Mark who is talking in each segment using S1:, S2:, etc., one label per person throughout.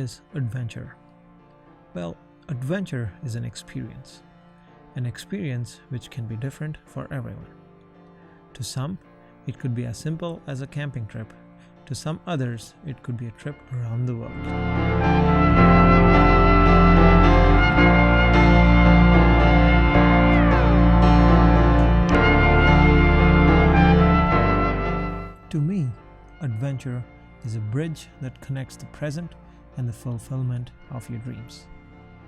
S1: is adventure? Well, adventure is an experience which can be different for everyone. To some, it could be as simple as a camping trip. To some others, it could be a trip around the world. To me, adventure is a bridge that connects the present and the fulfillment of your dreams.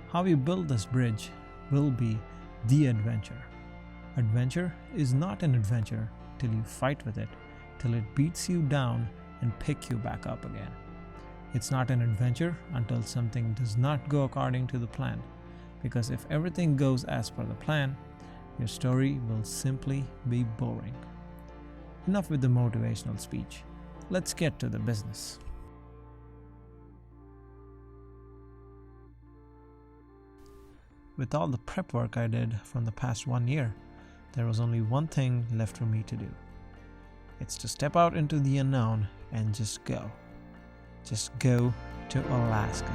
S1: How you build this bridge will be the adventure. Adventure is not an adventure till you fight with it, till it beats you down and pick you back up again. It's not an adventure until something does not go according to the plan, because if everything goes as per the plan, your story will simply be boring. Enough with the motivational speech. Let's get to the business. With all the prep work I did from the past 1 year, there was only one thing left for me to do. It's to step out into the unknown and just go. Just go to Alaska.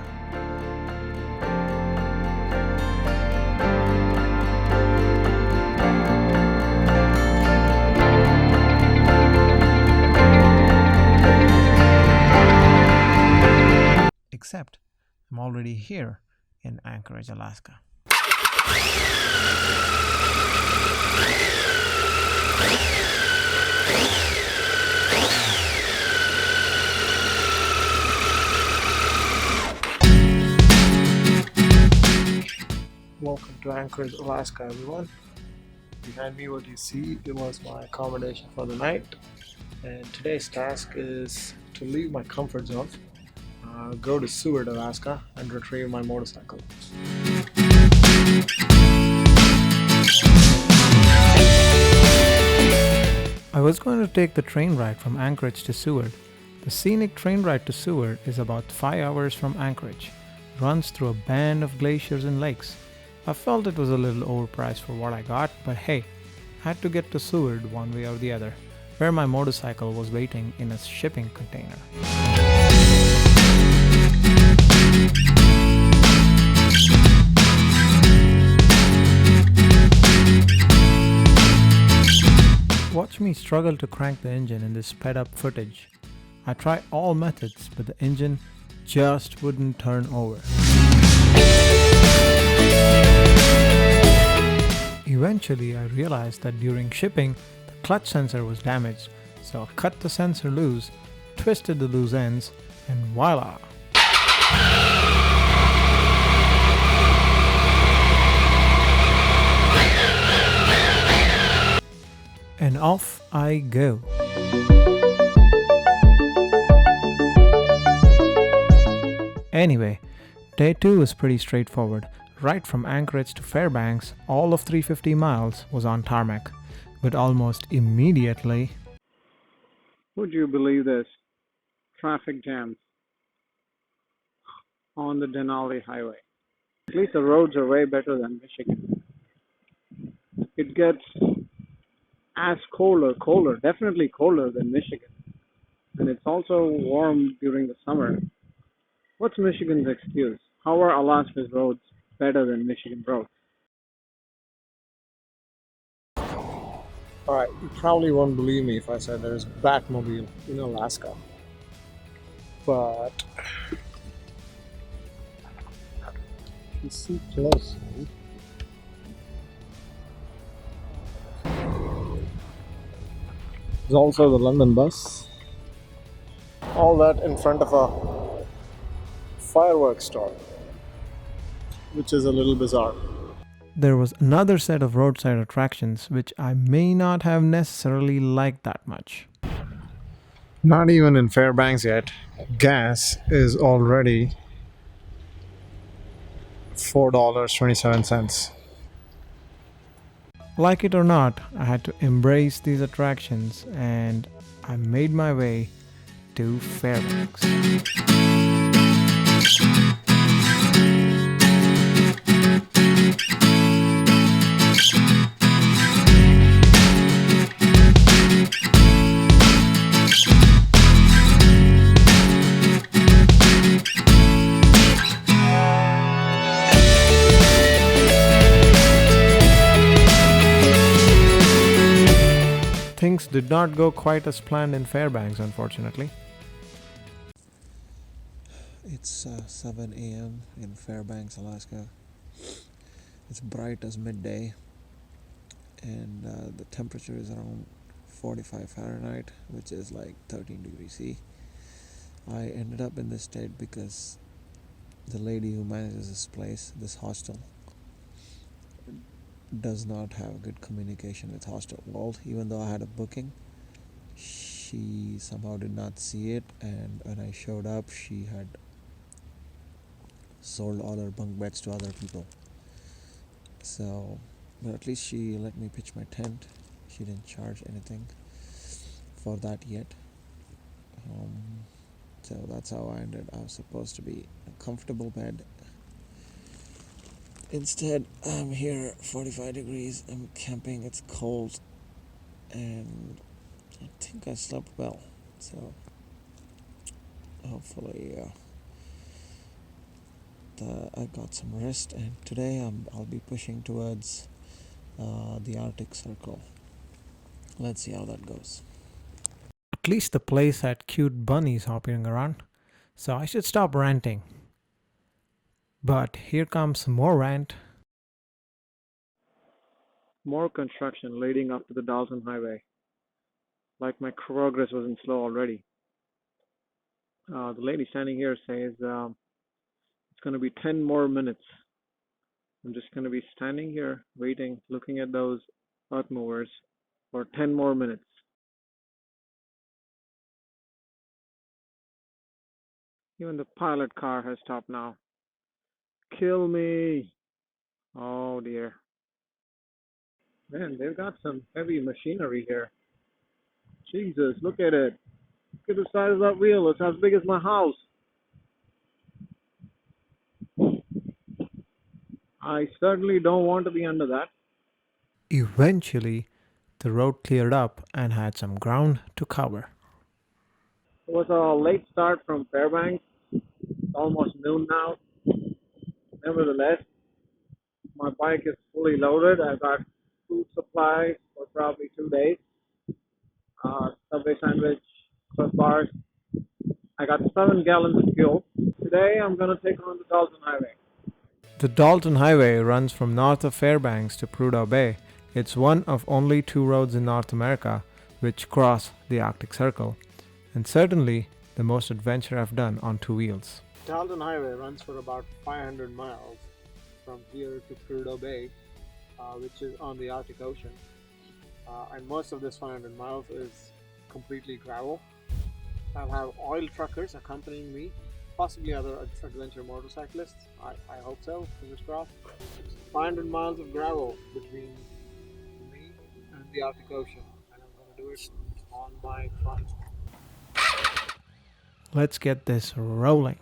S1: Except I'm already here in Anchorage, Alaska. Welcome to Anchorage, Alaska, everyone. Behind me, what you see, it was my accommodation for the night. And today's task is to leave my comfort zone, go to Seward, Alaska, and retrieve my motorcycle. I was going to take the train ride from Anchorage to Seward. The scenic train ride to Seward is about 5 hours from Anchorage. It runs through a band of glaciers and lakes. I felt it was a little overpriced for what I got, but hey, I had to get to Seward one way or the other, where my motorcycle was waiting in a shipping container. Watch me struggle to crank the engine in this sped up footage. I tried all methods, but the engine just wouldn't turn over. Eventually, I realized that during shipping, the clutch sensor was damaged, so I cut the sensor loose, twisted the loose ends, and voila! And off I go. Anyway, day 2 was pretty straightforward. Right from Anchorage to Fairbanks, all of 350 miles was on tarmac. But almost immediately... Would you believe this? Traffic jams on the Dalton Highway. At least the roads are way better than Michigan. It gets as colder, definitely colder than Michigan. And it's also warm during the summer. What's Michigan's excuse? How are Alaska's roads better than Michigan roads? Alright, you probably won't believe me if I said there's a Batmobile in Alaska. But if you see closely, there's also the London bus. All that in front of a fireworks store, which is a little bizarre. There was another set of roadside attractions which I may not have necessarily liked that much. Not even in Fairbanks yet. Gas is already $4.27. Like it or not, I had to embrace these attractions and I made my way to Fairbanks. things did not go quite as planned in Fairbanks, unfortunately.
S2: It's 7 a.m. in Fairbanks, Alaska. It's bright as midday, and the temperature is around 45 Fahrenheit, which is like 13 degrees C. I ended up in this state because the lady who manages this place, this hostel, does not have good communication with Hostel World. Even though I had a booking, she somehow did not see it, and when I showed up, she had sold all her bunk beds to other people. So, but at least she let me pitch my tent. She didn't charge anything for that yet. So that's how I ended. I was supposed to be a comfortable bed. Instead, I'm here, 45 degrees. I'm camping. It's cold, and I think I slept well. So hopefully, I got some rest. And today, I'll be pushing towards the Arctic Circle. Let's see how that goes.
S1: At least the place had cute bunnies hopping around, so I should stop ranting. But here comes more rant.
S3: More construction leading up to the Dalton Highway. Like my progress wasn't slow already. The lady standing here says it's going to be 10 more minutes. I'm just going to be standing here waiting, looking at those earth movers for 10 more minutes. Even the pilot car has stopped now. Kill me! Oh dear. Man, they've got some heavy machinery here. Jesus, look at it. Look at the size of that wheel. It's as big as my house. I certainly don't want to be under that.
S1: Eventually, the road cleared up and had some ground to cover.
S3: It was a late start from Fairbanks. It's almost noon now. Nevertheless, my bike is fully loaded. I've got food supplies for probably 2 days. Subway sandwich, plus bars. I got 7 gallons of fuel. Today I'm gonna take on the Dalton Highway.
S1: The Dalton Highway runs from north of Fairbanks to Prudhoe Bay. It's one of only two roads in North America which cross the Arctic Circle, and certainly the most adventure I've done on two wheels.
S3: Dalton Highway runs for about 500 miles from here to Prudhoe Bay, which is on the Arctic Ocean. And most of this 500 miles is completely gravel. I'll have oil truckers accompanying me, possibly other adventure motorcyclists. I hope so, fingers crossed. 500 miles of gravel between me and the Arctic Ocean, and I'm going to do it on my front.
S1: Let's get this rolling.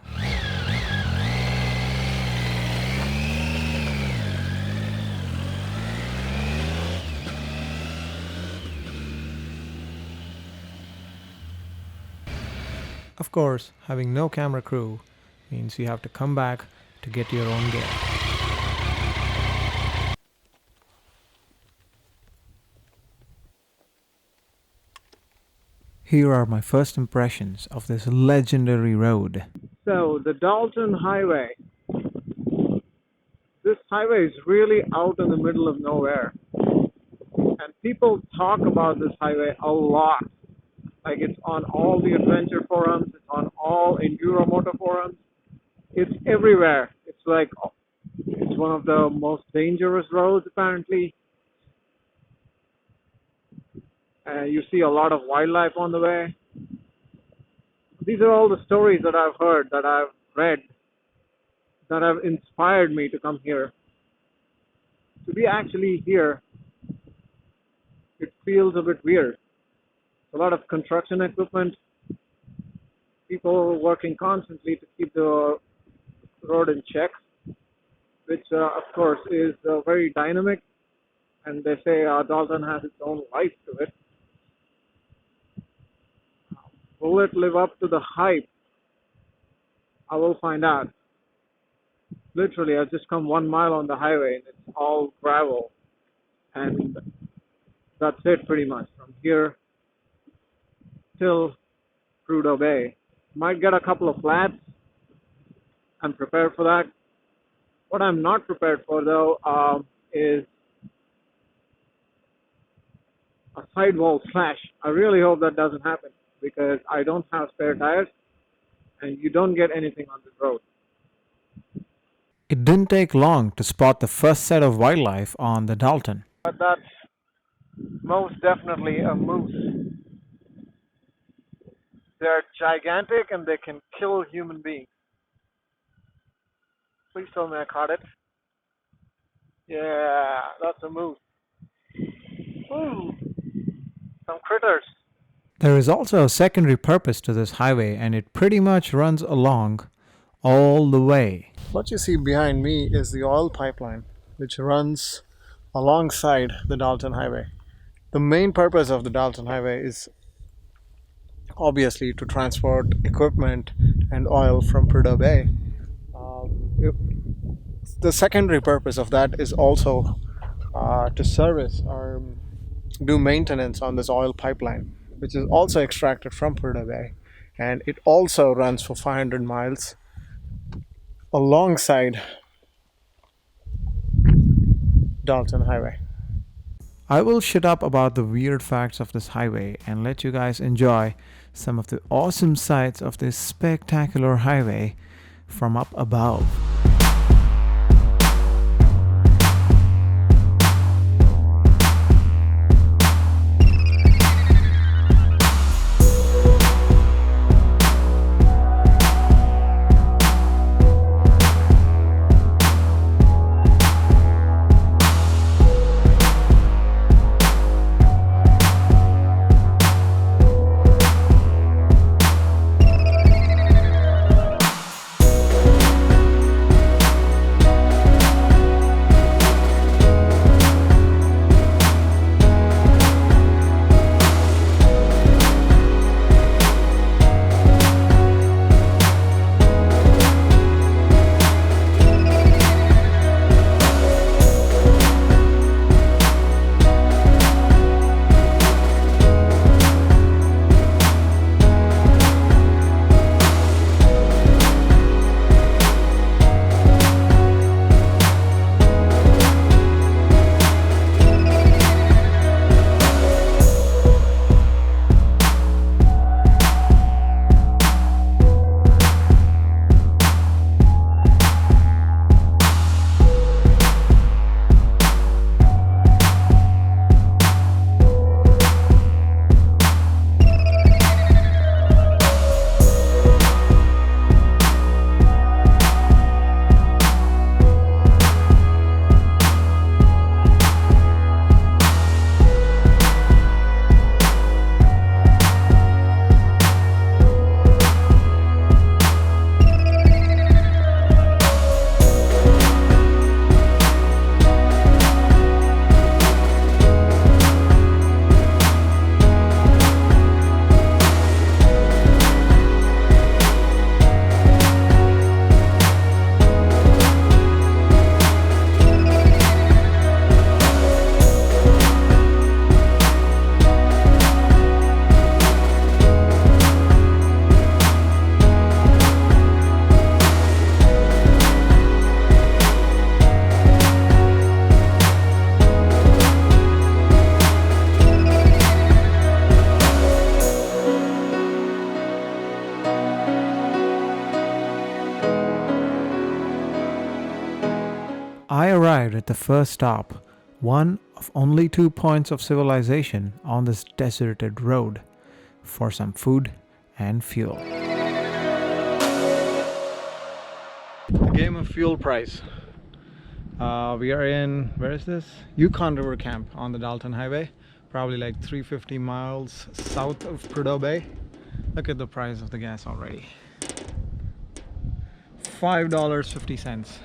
S1: Of course, having no camera crew means you have to come back to get your own gear. Here are my first impressions of this legendary road.
S3: So, the Dalton Highway. This highway is really out in the middle of nowhere. And people talk about this highway a lot. Like, it's on all the adventure forums, it's on all enduro motor forums. It's everywhere. It's like, it's one of the most dangerous roads, apparently. You see a lot of wildlife on the way. These are all the stories that I've heard, that I've read, that have inspired me to come here. To be actually here, it feels a bit weird. A lot of construction equipment, people working constantly to keep the road in check, which of course is very dynamic, and they say Dalton has its own life to it. Will it live up to the hype? I will find out. Literally, I've just come 1 mile on the highway and it's all gravel, and that's it pretty much. From here till Prudhoe Bay. Might get a couple of flats. I'm prepared for that. What I'm not prepared for though is a sidewall slash. I really hope that doesn't happen because I don't have spare tires and you don't get anything on this road.
S1: It didn't take long to spot the first set of wildlife on the Dalton.
S3: But that's most definitely a moose. They're gigantic and they can kill human beings. Please tell me I caught it. Yeah, that's a moose. Ooh, some critters.
S1: There is also a secondary purpose to this highway, and it pretty much runs along all the way.
S3: What you see behind me is the oil pipeline, which runs alongside the Dalton Highway. The main purpose of the Dalton Highway is obviously to transport equipment and oil from Prudhoe Bay. The secondary purpose of that is also to service or do maintenance on this oil pipeline, which is also extracted from Prudhoe Bay, and it also runs for 500 miles alongside Dalton Highway.
S1: I will shut up about the weird facts of this highway and let you guys enjoy some of the awesome sights of this spectacular highway from up above. I arrived at the first stop, one of only 2 points of civilization on this deserted road, for some food and fuel.
S3: The game of fuel price. We are in, where is this? Yukon River Camp on the Dalton Highway, probably like 350 miles south of Prudhoe Bay. Look at the price of the gas already. $5.50.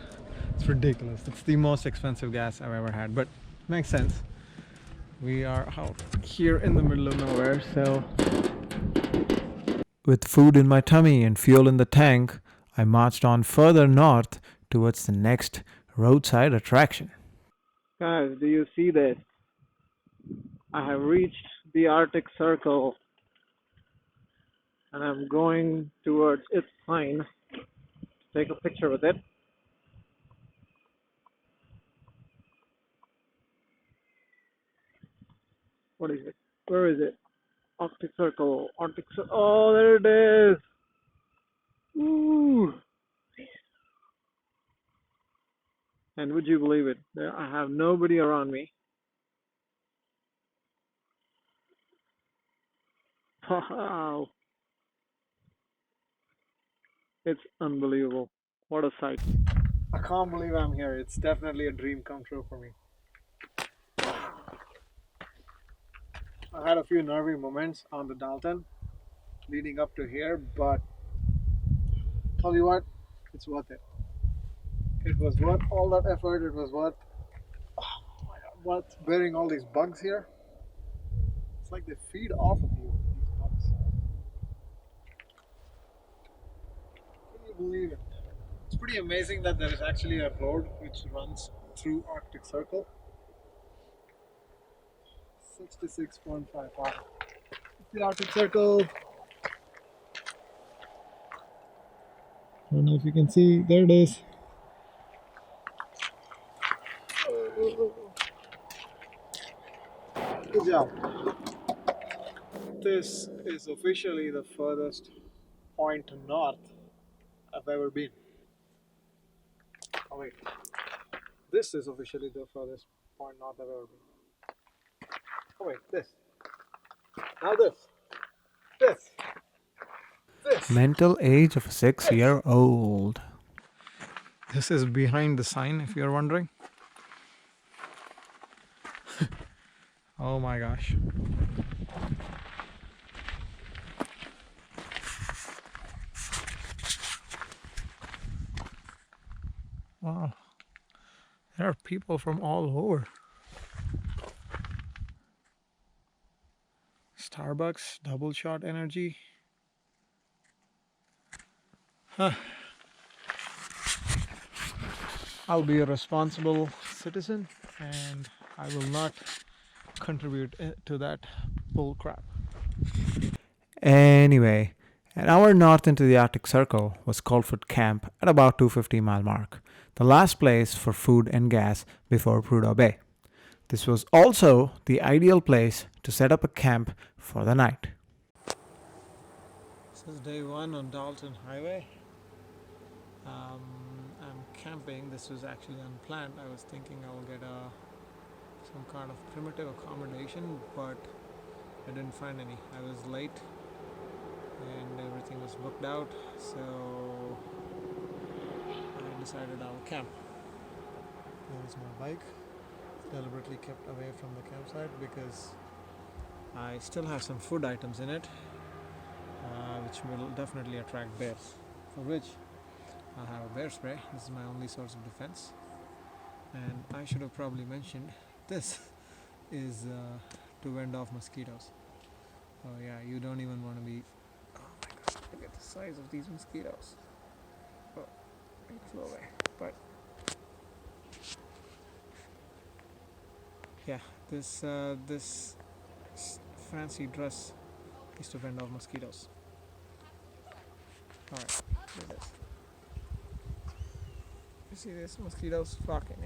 S3: It's ridiculous. It's the most expensive gas I've ever had, but makes sense. We are out here in the middle of nowhere, so
S1: With food in my tummy and fuel in the tank, I marched on further north towards the next roadside attraction.
S3: guys, do you see this? I have reached the Arctic Circle and I'm going towards its sign to take a picture with it. What is it? Where is it? Arctic Circle. Arctic Circle. Oh, there it is. Ooh. And would you believe it? There, I have nobody around me. Wow. It's unbelievable. What a sight. I can't believe I'm here. It's definitely a dream come true for me. I had a few nervy moments on the Dalton leading up to here, but tell you what, it's worth it. It was worth all that effort. It was worth bearing all these bugs here. It's like they feed off of you, these bugs. Can you believe it? It's pretty amazing that there is actually a road which runs through Arctic Circle. 66.55. The Arctic Circle. I don't know if you can see. There it is. Good job. This is officially the furthest point north I've ever been. Oh wait, this is officially the furthest point north I've ever been. Oh wait, this. Now this.
S1: Mental age of a 6-year-old. This is behind the sign, if you're wondering. Oh my gosh. Wow. There are people from all over. Starbucks, double shot energy. I'll be a responsible citizen and I will not contribute to that bull crap. Anyway, an hour north into the Arctic Circle was Colford Camp at about 250-mile mark, the last place for food and gas before Prudhoe Bay. This was also the ideal place to set up a camp for the night. This is day one on Dalton Highway. I'm camping. This was actually unplanned. I was thinking I will get some kind of primitive accommodation, but I didn't find any. I was late and everything was booked out, so I decided I'll camp. There's my bike, deliberately kept away from the campsite because I still have some food items in it, which will definitely attract bears, for which I have a bear spray. This is my only source of defense. And I should have probably mentioned this is to fend off mosquitoes. Oh yeah, you don't even want to be. Oh my god, look at the size of these mosquitoes. Oh, it flew away. But yeah, this fancy dress is to fend off mosquitoes. Alright, look at this. You see this? Mosquitoes fucking